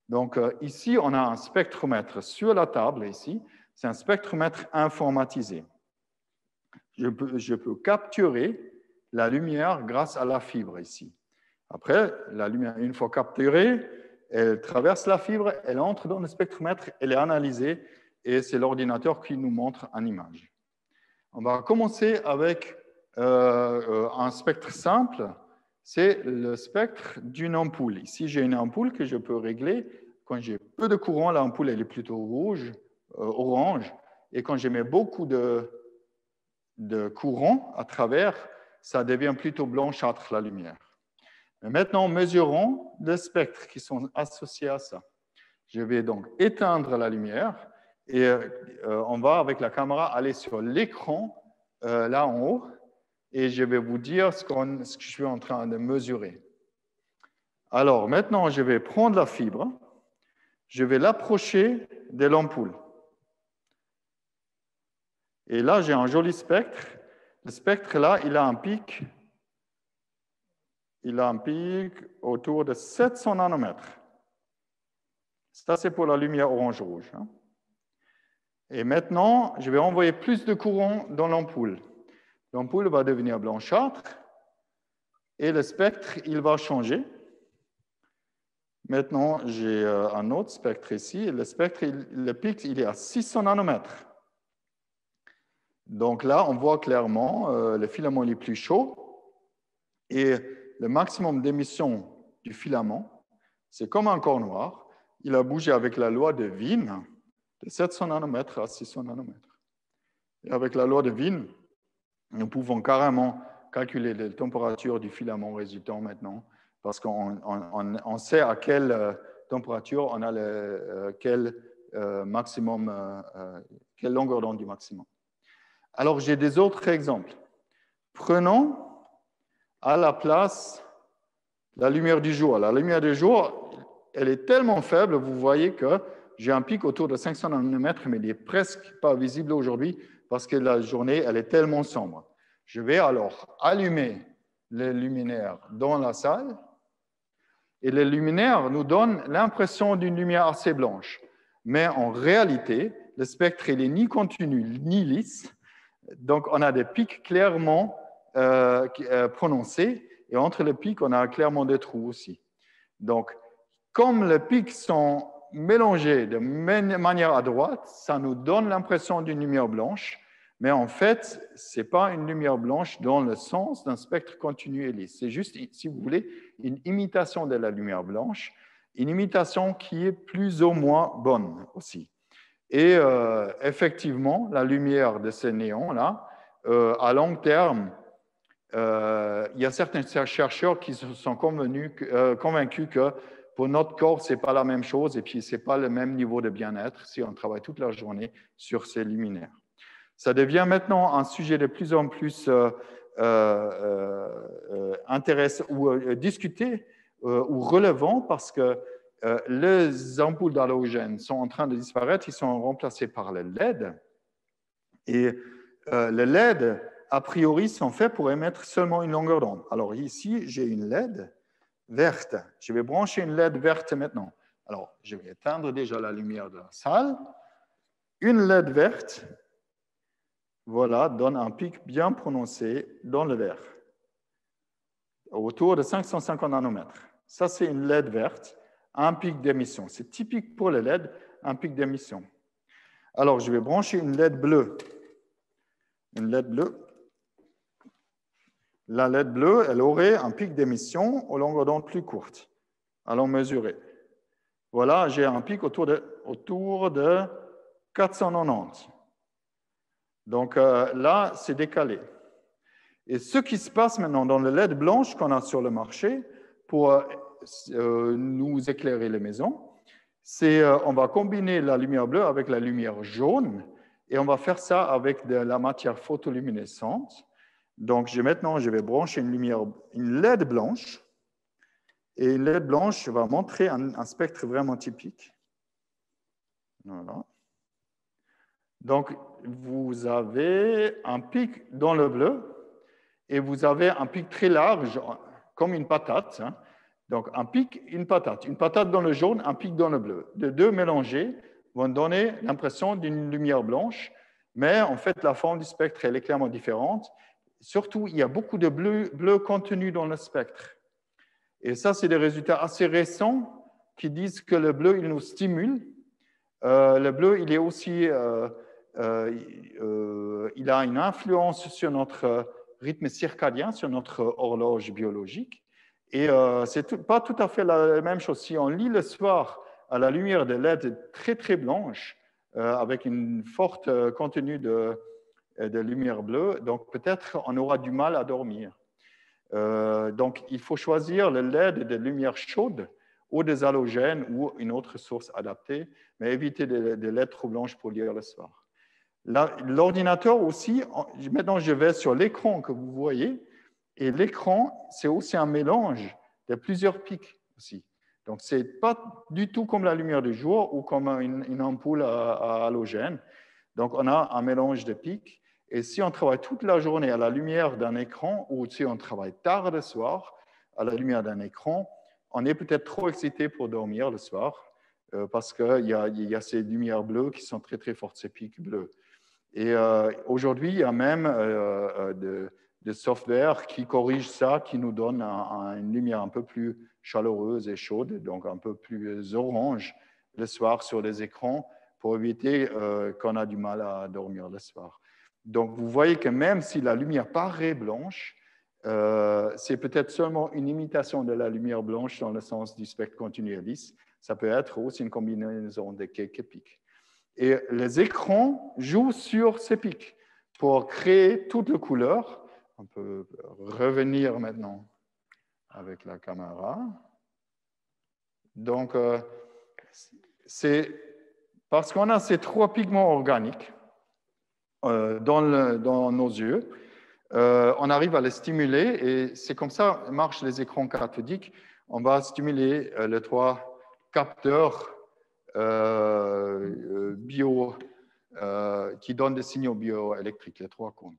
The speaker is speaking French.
Donc, ici, on a un spectromètre sur la table, ici. C'est un spectromètre informatisé. Je peux capturer la lumière grâce à la fibre, ici. Après, la lumière, une fois capturée, elle traverse la fibre, elle entre dans le spectromètre, elle est analysée, et c'est l'ordinateur qui nous montre une image. On va commencer avec un spectre simple. C'est le spectre d'une ampoule. Ici, j'ai une ampoule que je peux régler. Quand j'ai peu de courant, l'ampoule elle est plutôt rouge, orange. Et quand je mets beaucoup de courant à travers, ça devient plutôt blanchâtre, la lumière. Mais maintenant, mesurons les spectres qui sont associés à ça. Je vais donc éteindre la lumière et on va, avec la caméra, aller sur l'écran, là en haut, et je vais vous dire ce que je suis en train de mesurer. Alors, maintenant, je vais prendre la fibre, je vais l'approcher de l'ampoule. Et là, j'ai un joli spectre. Le spectre, là, il a un pic. Il a un pic autour de 700 nanomètres. Ça, c'est pour la lumière orange-rouge. Et maintenant, je vais envoyer plus de courant dans l'ampoule. L'ampoule va devenir blanchâtre et le spectre, il va changer. Maintenant, j'ai un autre spectre ici. Le spectre, le pic, il est à 600 nanomètres. Donc là, on voit clairement le filament il est plus chaud et le maximum d'émission du filament, c'est comme un corps noir. Il a bougé avec la loi de Wien de 700 nanomètres à 600 nanomètres. Et avec la loi de Wien, nous pouvons carrément calculer les températures du filament résultant maintenant parce qu'on sait à quelle température on a quel maximum, quelle longueur d'onde du maximum. Alors, j'ai des autres exemples. Prenons à la place la lumière du jour. La lumière du jour, elle est tellement faible, vous voyez que j'ai un pic autour de 500 nanomètres, mais il n'est presque pas visible aujourd'hui parce que la journée, elle est tellement sombre. Je vais alors allumer les luminaires dans la salle et les luminaires nous donnent l'impression d'une lumière assez blanche. Mais en réalité, le spectre, il n'est ni continu ni lisse. Donc, on a des pics clairement prononcés et entre les pics, on a clairement des trous aussi. Donc, comme les pics sont mélangés de manière à droite, ça nous donne l'impression d'une lumière blanche, mais en fait, ce n'est pas une lumière blanche dans le sens d'un spectre continu et lisse. C'est juste, si vous voulez, une imitation de la lumière blanche, une imitation qui est plus ou moins bonne aussi. Et effectivement, la lumière de ces néons-là, à long terme, il y a certains chercheurs qui se sont convaincus que pour notre corps, ce n'est pas la même chose et puis ce n'est pas le même niveau de bien-être si on travaille toute la journée sur ces luminaires. Ça devient maintenant un sujet de plus en plus intéressant ou discuté ou relevant parce que les ampoules d'halogène sont en train de disparaître, ils sont remplacés par le LED. Et le LED, a priori, sont faits pour émettre seulement une longueur d'onde. Alors ici, j'ai une LED verte. Je vais brancher une LED verte maintenant. Alors, je vais éteindre déjà la lumière de la salle. Une LED verte, voilà, donne un pic bien prononcé dans le vert, autour de 550 nanomètres. Ça, c'est une LED verte, un pic d'émission. C'est typique pour les LED, un pic d'émission. Alors, je vais brancher une LED bleue. Une LED bleue. La LED bleue, elle aurait un pic d'émission aux longueurs d'onde plus courtes. Allons mesurer. Voilà, j'ai un pic autour de 490. Donc là, c'est décalé. Et ce qui se passe maintenant dans le LED blanche qu'on a sur le marché pour nous éclairer les maisons, c'est on va combiner la lumière bleue avec la lumière jaune et on va faire ça avec de la matière photoluminescente. Donc maintenant, je vais brancher une LED blanche et une LED blanche va montrer un spectre vraiment typique. Voilà. Donc, vous avez un pic dans le bleu et vous avez un pic très large, comme une patate, hein, Donc, un pic, une patate. Une patate dans le jaune, un pic dans le bleu. Les deux mélangés vont donner l'impression d'une lumière blanche, mais en fait, la forme du spectre, elle est clairement différente. Surtout, il y a beaucoup de bleu contenu dans le spectre. Et ça, c'est des résultats assez récents qui disent que le bleu, il nous stimule. Le bleu, il est aussi, il a une influence sur notre rythme circadien, sur notre horloge biologique. Et c'est pas tout à fait la même chose. Si on lit le soir à la lumière de LED très, très blanche, avec une forte contenu de lumière bleue, donc peut-être on aura du mal à dormir. Donc, il faut choisir le LED de lumière chaude ou des halogènes ou une autre source adaptée, mais éviter des LED trop blanches pour lire le soir. L'ordinateur aussi, maintenant je vais sur l'écran que vous voyez, et l'écran, c'est aussi un mélange de plusieurs pics aussi. Donc, ce n'est pas du tout comme la lumière du jour ou comme une ampoule à halogène. Donc, on a un mélange de pics. Et si on travaille toute la journée à la lumière d'un écran, ou si on travaille tard le soir à la lumière d'un écran, on est peut-être trop excité pour dormir le soir, parce qu'il y a ces lumières bleues qui sont très, très fortes, ces pics bleus. Et aujourd'hui, il y a même de software qui corrige ça, qui nous donne une lumière un peu plus chaleureuse et chaude, donc un peu plus orange le soir sur les écrans, pour éviter qu'on a du mal à dormir le soir. Donc, vous voyez que même si la lumière paraît blanche, c'est peut-être seulement une imitation de la lumière blanche dans le sens du spectre continu à lisse. Ça peut être aussi une combinaison de quelques pics. Et les écrans jouent sur ces pics pour créer toutes les couleurs. On peut revenir maintenant avec la caméra. Donc, c'est parce qu'on a ces trois pigments organiques dans nos yeux, on arrive à les stimuler et c'est comme ça marchent les écrans cathodiques. On va stimuler les trois capteurs bio qui donnent des signaux bioélectriques, les trois cônes.